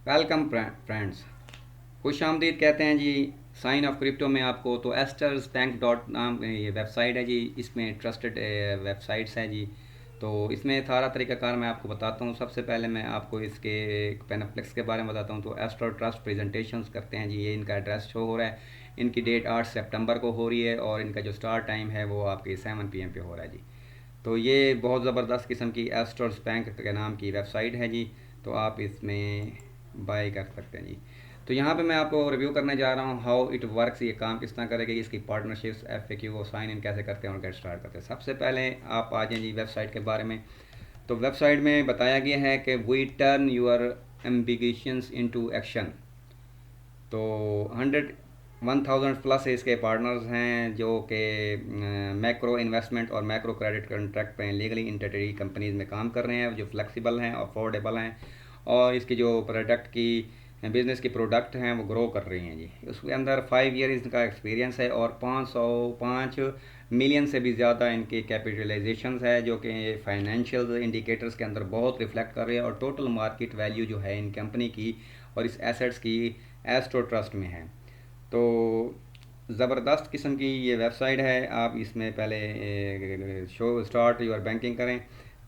Welcome friends. खुश आमदीद कहते हैं जी साइन ऑफ क्रिप्टो में आपको। तो एस्टर्स बैंक डॉट नाम ये वेबसाइट है जी। इसमें ट्रस्टेड वेबसाइट्स हैं जी। तो इसमें सारा तरीकाकार मैं आपको बताता हूँ। सबसे पहले मैं आपको इसके पेनाप्लेक्स के बारे में बताता हूँ। तो एस्टर ट्रस्ट प्रेजेंटेशंस करते हैं जी। ये इनका एड्रेस शो हो रहा है। इनकी डेट 8 सितंबर को हो रही है और इनका जो स्टार्ट टाइम है वो आपके 7 PM पे हो रहा है जी। तो ये बहुत ज़बरदस्त किस्म की एस्टर्स बैंक के नाम की वेबसाइट है जी। तो आप इसमें बाय कर सकते हैं जी। तो यहाँ पे मैं आपको रिव्यू करने जा रहा हूँ हाउ इट वर्क्स, ये काम किस तरह करेगा, इसकी पार्टनरशिप्स FAQ को साइन इन कैसे करते हैं और गेट स्टार्ट करते हैं। सबसे पहले आप आ जाए जी वेबसाइट के बारे में। तो वेबसाइट में बताया गया है कि we turn your ambitions into action. तो 1000 प्लस इसके पार्टनर्स हैं जो कि मैक्रो इन्वेस्टमेंट और मैक्रो क्रेडिट कॉन्ट्रैक्ट पे लीगली इंटरटेरी कंपनीज में काम कर रहे हैं, जो फ्लेक्सिबल हैं, अफोर्डेबल हैं और इसकी जो प्रोडक्ट की बिज़नेस की प्रोडक्ट हैं वो ग्रो कर रही हैं जी। उसके अंदर 5 ईयर इसका एक्सपीरियंस है और 505 मिलियन से भी ज़्यादा इनकी कैपिटलाइजेशन है, जो कि फाइनेंशियल इंडिकेटर्स के अंदर बहुत रिफ्लेक्ट कर रहे हैं। और टोटल मार्केट वैल्यू जो है इन कंपनी की और इस एसेट्स की एस्ट्रो ट्रस्ट में है। तो ज़बरदस्त किस्म की ये वेबसाइट है। आप इसमें पहले शो स्टार्ट योर बैंकिंग करें।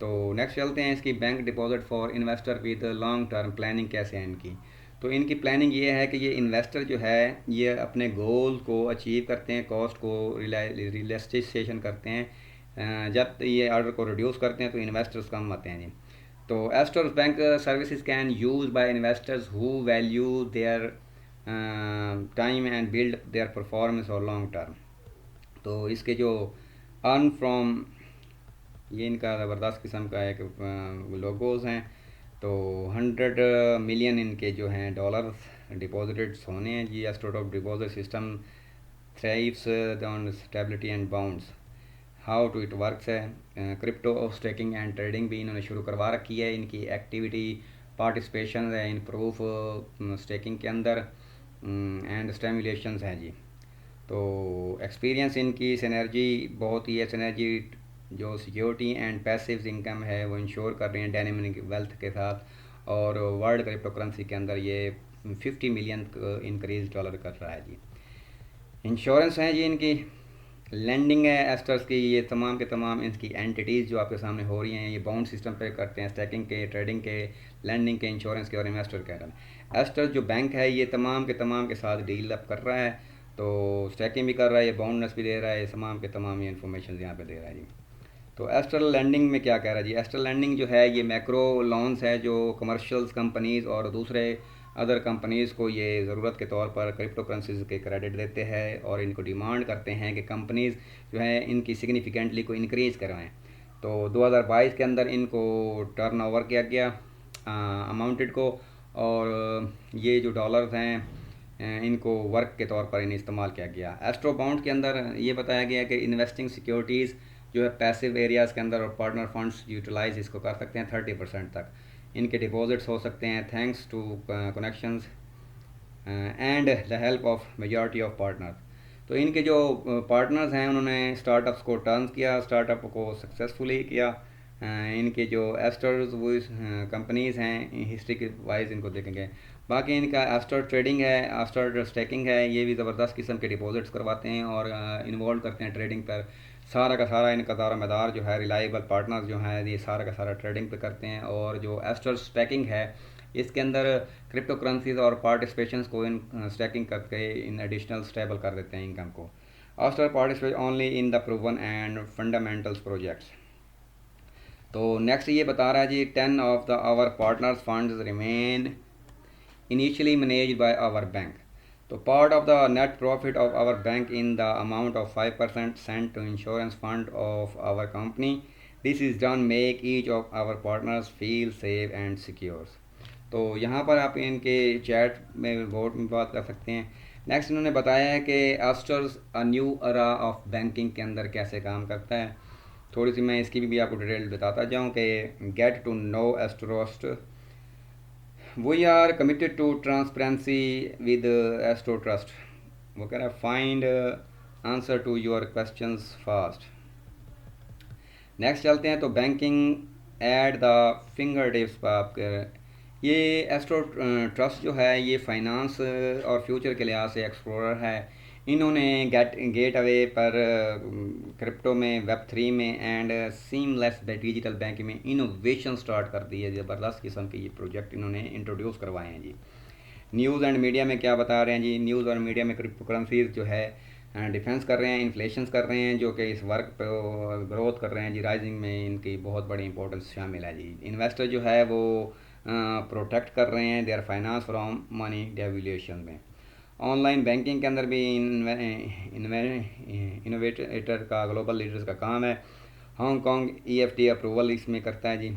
तो नेक्स्ट चलते हैं इसकी bank deposit for investor with long term planning कैसे है इनकी। तो इनकी प्लानिंग ये है कि ये इन्वेस्टर जो है ये अपने गोल को अचीव करते हैं, कॉस्ट को रिलैक्सेशन करते हैं। जब ये ऑर्डर को रिड्यूस करते हैं तो इन्वेस्टर्स कम आते हैं जी। तो asters bank services can use by investors who value their time and build their performance और लॉन्ग टर्म। तो इसके जो अर्न फ्रॉम, ये इनका ज़बरदस्त किस्म का एक लोगोज हैं। तो 100 मिलियन इनके जो हैं डॉलर्स डिपॉजिटेड होने हैं जी। एस्ट्रोट of deposit system thrives on stability and bounds. How to it works है, क्रिप्टो स्टेकिंग एंड ट्रेडिंग भी इन्होंने शुरू करवा रखी है। इनकी एक्टिविटी पार्टिसिपेशन है इन प्रूफ स्टेकिंग के अंदर एंड स्टेमुलेशंस हैं जी। तो एक्सपीरियंस इनकी सिनर्जी बहुत ही है। सिनर्जी जो सिक्योरिटी एंड पैसिव इनकम है वो इंश्योर कर रही हैं डायनेमिक वेल्थ के साथ। और वर्ल्ड क्रिप्टो करेंसी के अंदर ये 50 मिलियन इंक्रीज डॉलर कर रहा है जी। इंश्योरेंस हैं जी इनकी। लैंडिंग है एस्टर्स की। ये तमाम के तमाम इनकी एंटिटीज़ जो आपके सामने हो रही हैं ये बाउंड सिस्टम पे करते हैं, स्टैकिंग के, ट्रेडिंग के, लैंडिंग के, इंश्योरेंस के और इन्वेस्टर के। एस्टर्स जो बैंक है ये तमाम के साथ डील अप कर रहा है। तो स्टैकिंग भी कर रहा है, ये बाउंडनेस भी दे रहा है, ये तमाम के तमाम ये इन्फॉर्मेशन यहाँ पे दे रहा है जी। तो एस्ट्रल लैंडिंग में क्या कह रहा है जी। एस्ट्रल लैंडिंग जो है ये मैक्रो लोन्स है जो कमर्शियल्स कंपनीज़ और दूसरे अदर कंपनीज़ को ये ज़रूरत के तौर पर क्रिप्टो करेंसीज के क्रेडिट देते हैं और इनको डिमांड करते हैं कि कंपनीज़ जो है इनकी सिग्निफिकेंटली को इनक्रीज़ करवाएं। तो 2022 के अंदर इनको टर्नओवर किया गया अमाउंटेड को। और ये जो डॉलर्स हैं इनको वर्क के तौर पर इन्हें इस्तेमाल किया गया। एस्ट्रो बाउंड के अंदर ये बताया गया कि इन्वेस्टिंग सिक्योरिटीज़ जो है पैसिव एरियाज़ के अंदर और पार्टनर फंड्स यूटिलाइज इसको कर सकते हैं 30% तक। इनके डिपॉजिट्स हो सकते हैं thanks to connections and the help of majority of partners. तो इनके जो पार्टनर्स हैं उन्होंने स्टार्टअप्स को टर्न किया, स्टार्टअप को सक्सेसफुली किया। इनके जो एस्टर्स वो कंपनीज़ हैं हिस्ट्री के वाइज इनको देखेंगे। बाकी इनका एस्टर ट्रेडिंग है, एस्टर स्टेकिंग है, ये भी ज़बरदस्त किस्म के डिपॉजिट्स करवाते हैं और इन्वॉल्व करते हैं ट्रेडिंग पर। सारा का सारा इनका दारोमदार जो है रिलायबल पार्टनर्स जो हैं ये सारा का सारा ट्रेडिंग पे करते हैं। और जो एस्टर स्टैकिंग है इसके अंदर क्रिप्टो करेंसीज और पार्टिसिपेशंस को इन स्टैकिंग करके इन एडिशनल स्टेबल कर देते हैं इनकम को। After participate only in the proven and fundamentals projects. तो नेक्स्ट ये बता रहा है जी 10 of the our partners funds remain initially managed by our bank. So part of the net profit of our bank in the amount of 5% sent to insurance fund of our company. This is done make each of our partners feel safe and secure. तो यहाँ पर आप इनके chat में board में बात कर सकते हैं। नेक्स्ट इन्होंने बताया है कि asters a new era of banking के अंदर कैसे काम करता है। थोड़ी सी मैं इसकी भी आपको डिटेल बताता जाऊँ कि गेट टू नो एस्ट्रोस्ट। We are committed to transparency with Astro Trust. वो कह रहा है find answer to your questions fast. Next चलते हैं। तो banking at the finger tips पर आप ये एस्ट्रो ट्रस्ट जो है ये फाइनेंस और फ्यूचर के लिहाज से एक्सप्लोरर है। इन्होंने गेट अवे पर क्रिप्टो में, वेब 3 में एंड सीमलेस डिजिटल बैंक में इनोवेशन स्टार्ट कर दी है। ज़बरदस्त किस्म के ये प्रोजेक्ट इन्होंने इंट्रोड्यूस करवाए हैं जी। न्यूज़ एंड मीडिया में क्या बता रहे हैं जी, न्यूज़ और मीडिया में क्रिप्टो करेंसीज जो है डिफेंस कर रहे हैं, इन्फ्लेशन कर रहे हैं, जो कि इस वर्क पर ग्रोथ कर रहे हैं जी। राइजिंग में इनकी बहुत बड़ी इंपॉर्टेंस शामिल है जी। इन्वेस्टर जो है वो प्रोटेक्ट कर रहे हैं देयर फाइनेंस फ्रॉम मनी डेविल्यूशन में। ऑनलाइन बैंकिंग के अंदर भी इनोवेटर का, ग्लोबल लीडर्स का काम है। हांगकॉन्ग EFT अप्रूवल इसमें करता है जी।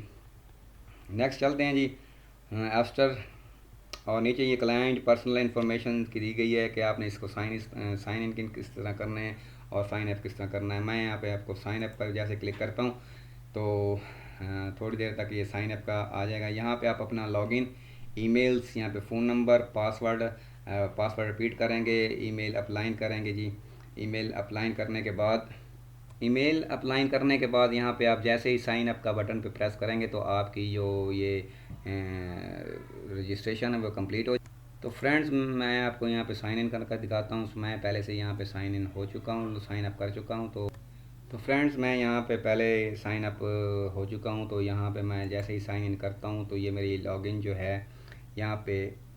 नेक्स्ट चलते हैं जी, एस्टर। और नीचे ये क्लाइंट पर्सनल इन्फॉर्मेशन की दी गई है कि आपने इसको साइन इन किस तरह करना है और साइन अप किस तरह करना है। मैं यहाँ पे आपको साइन अप पर जैसे क्लिक करता हूँ तो थोड़ी देर तक ये साइन अप का आ जाएगा। यहाँ पे आप अपना लॉगिन, ईमेल्स, यहाँ पे फ़ोन नंबर, पासवर्ड रिपीट करेंगे, ईमेल अप्लाइन करेंगे जी। ईमेल अप्लाइन करने के बाद यहाँ पे आप जैसे ही साइन अप का बटन पे प्रेस करेंगे तो आपकी जो ये रजिस्ट्रेशन है वो कंप्लीट हो। तो फ्रेंड्स, मैं आपको यहाँ पे साइन इन करके दिखाता हूँ। मैं पहले से यहाँ पे साइन इन हो चुका हूँ, साइन अप कर चुका हूँ। तो फ्रेंड्स, मैं यहाँ पे पहले साइन अप हो चुका हूँ। तो यहाँ पे मैं जैसे ही साइन इन करता हूँ तो ये मेरी लॉगिन जो है यहाँ पे।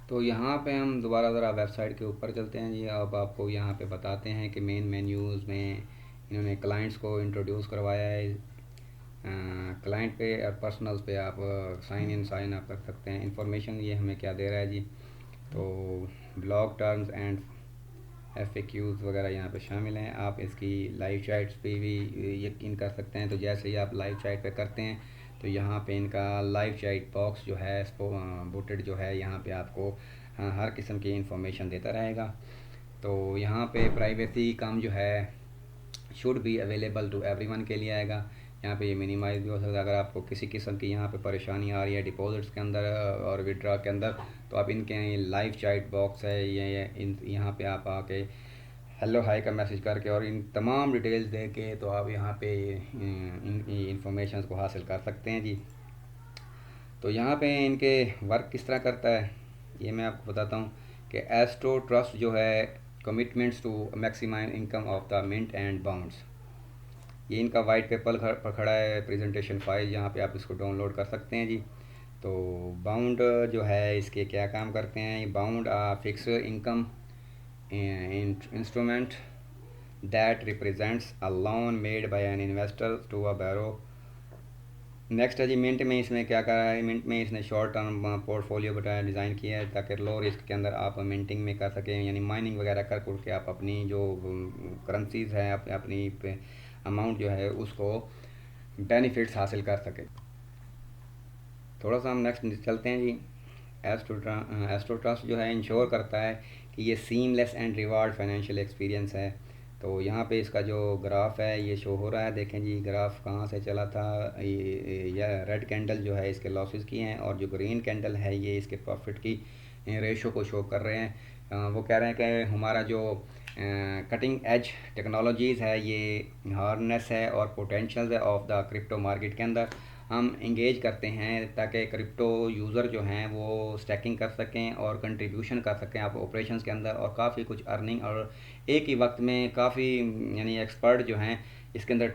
तो यहाँ पे हम दोबारा ज़रा वेबसाइट के ऊपर चलते हैं जी। अब आपको यहाँ पे बताते हैं कि मेन मेन्यूज़ में इन्होंने क्लाइंट्स को इंट्रोड्यूस करवाया है। क्लाइंट पे और पर्सनल्स पे आप साइन इन साइन अप कर सकते हैं। इंफॉर्मेशन ये हमें क्या दे रहा है जी, तो ब्लॉग टर्म्स एंड FAQs वगैरह यहाँ पे शामिल हैं। आप इसकी लाइव चैट्स पे भी यकीन कर सकते हैं। तो जैसे ही आप लाइव चैट पे करते हैं तो यहाँ पे इनका लाइव चैट बॉक्स जो है बूटेड जो है, यहाँ पे आपको हर किस्म की इंफॉर्मेशन देता रहेगा। तो यहाँ पे प्राइवेसी कम जो है should be available to everyone के लिए आएगा। यहाँ पे ये मिनिमाइज भी हो सकता है। अगर आपको किसी किस्म की यहाँ पे परेशानी आ रही है डिपॉजिट्स के अंदर और विड्रॉ के अंदर, तो आप इनके लाइव चैट बॉक्स है ये यहाँ पे आप आके हेलो हाय का मैसेज करके और इन तमाम डिटेल्स दे के तो आप यहाँ पे इन इंफॉर्मेशन को हासिल कर सकते हैं जी। तो यहाँ पे इनके वर्क किस तरह करता है ये मैं आपको बताता हूँ कि एस्ट्रो ट्रस्ट जो है commitments to maximise income of the mint and bounds, ये इनका वाइट पेपर पर खड़ा है, प्रेजेंटेशन फाइल, यहाँ पे आप इसको डाउनलोड कर सकते हैं जी। तो बाउंड जो है इसके क्या काम करते हैं, bound fix income instrument that represents a loan made by an investor to a borrow. Next है जी मिंट में, इसमें क्या करा है, मिंट में इसने शॉर्ट टर्म पोर्टफोलियो बताया, डिज़ाइन किया है ताकि लो रिस्क के अंदर आप मिंटिंग में कर सकें, यानी माइनिंग वगैरह कर के आप अपनी जो करेंसीज हैं अपनी अमाउंट जो है उसको बेनिफिट्स हासिल कर सकें। थोड़ा सा हम नेक्स्ट चलते हैं जी। एस्ट्रो ट्रस्ट जो है इंश्योर करता है कि ये seamless and reward financial experience है। तो यहाँ पे इसका जो ग्राफ है ये शो हो रहा है, देखें जी ग्राफ कहाँ से चला था। ये रेड कैंडल जो है इसके लॉसेस की हैं और जो ग्रीन कैंडल है ये इसके प्रॉफिट की रेशो को शो कर रहे हैं। वो कह रहे हैं कि हमारा जो कटिंग एज टेक्नोलॉजीज़ है ये हार्नेस है और पोटेंशियल है ऑफ द क्रिप्टो मार्केट के अंदर हम इंगेज करते हैं ताकि क्रिप्टो यूज़र जो हैं वो स्टैकिंग कर सकें और कंट्रीब्यूशन कर सकें आप ऑपरेशंस के अंदर और काफ़ी कुछ अर्निंग, और एक ही वक्त में काफ़ी यानी एक्सपर्ट जो हैं इसके अंदर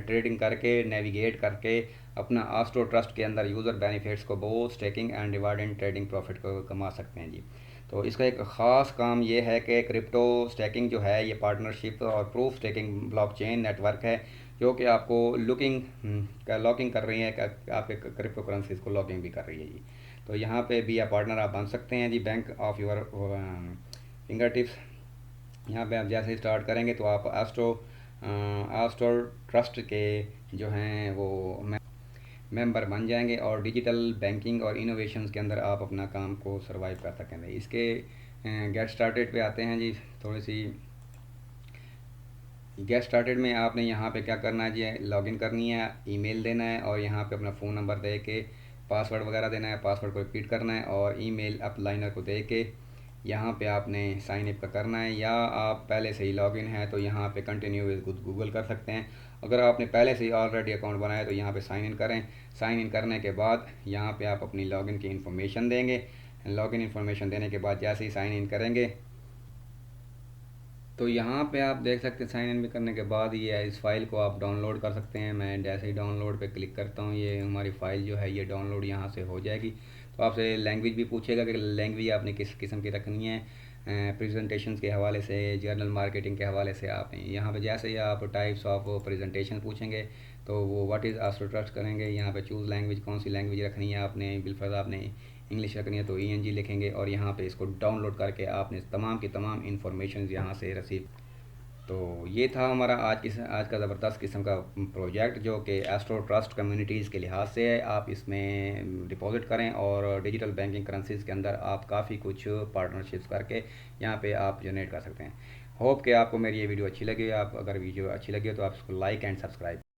ट्रेडिंग करके नेविगेट करके अपना एस्ट्रो ट्रस्ट के अंदर यूज़र बेनिफिट्स को बहुत staking and reward and trading profit को कमा सकते हैं जी। तो इसका एक ख़ास काम ये है कि क्रिप्टो स्टैकिंग जो है ये पार्टनरशिप और प्रूफ स्टैकिंग ब्लॉकचेन नेटवर्क है जो कि आपको लॉकिंग कर रही है, आपके क्रिप्टो करेंसीज को लॉकिंग भी कर रही है जी। तो यहाँ पे भी आप पार्टनर आप बन सकते हैं जी, bank of your fingertips. यहाँ पे आप जैसे ही स्टार्ट करेंगे तो आप एस्ट्रो ट्रस्ट के जो हैं वो मेंबर बन जाएंगे और डिजिटल बैंकिंग और इनोवेशंस के अंदर आप अपना काम को सरवाइव कर सकेंगे। इसके गेट स्टार्टेड पे आते हैं जी। थोड़ी सी गेट स्टार्टेड में आपने यहाँ पे क्या करना है जी, लॉगिन करनी है, ईमेल देना है और यहाँ पे अपना फ़ोन नंबर दे के पासवर्ड वगैरह देना है, पासवर्ड को रिपीट करना है और ईमेल अपलाइनर को दे के यहाँ पे आपने साइन अप का करना है, या आप पहले से ही लॉगिन है तो यहाँ पे कंटिन्यू विद गूगल कर सकते हैं। अगर आपने पहले से ही ऑलरेडी अकाउंट बनाया तो यहाँ पे साइन इन करें। साइन इन करने के बाद यहाँ पे आप अपनी लॉगिन की इन्फॉर्मेशन देंगे। लॉगिन इन्फॉर्मेशन देने के बाद जैसे ही साइन इन करेंगे तो यहाँ पे आप देख सकते हैं साइन इन भी करने के बाद ये इस फाइल को आप डाउनलोड कर सकते हैं। मैं जैसे ही डाउनलोड पे क्लिक करता हूँ ये हमारी फ़ाइल जो है ये डाउनलोड यहाँ से हो जाएगी। तो आपसे लैंग्वेज भी पूछेगा कि लैंग्वेज आपने किस किस्म की रखनी है। प्रेजेंटेशन के हवाले से, जर्नल मार्केटिंग के हवाले से आप यहाँ पे जैसे ही आप टाइप्स ऑफ प्रेजेंटेशन पूछेंगे तो वो व्हाट इज़ आस्ट्रो ट्रस्ट करेंगे। यहाँ पे चूज़ लैंग्वेज, कौन सी लैंग्वेज रखनी है आपने, बिलफर्ज आपने इंग्लिश रखनी है तो ENG लिखेंगे और यहाँ पे इसको डाउनलोड करके आपने तमाम की तमाम इंफॉर्मेशन यहाँ से रिसीव। तो ये था हमारा आज का ज़बरदस्त किस्म का प्रोजेक्ट जो कि एस्ट्रो ट्रस्ट कम्युनिटीज़ के लिहाज से है। आप इसमें डिपॉजिट करें और डिजिटल बैंकिंग करेंसीज़ के अंदर आप काफ़ी कुछ पार्टनरशिप्स करके यहाँ पे आप जनरेट कर सकते हैं। होप कि आपको मेरी ये वीडियो अच्छी लगी। आप अगर वीडियो अच्छी लगी हो तो आप इसको लाइक एंड सब्सक्राइब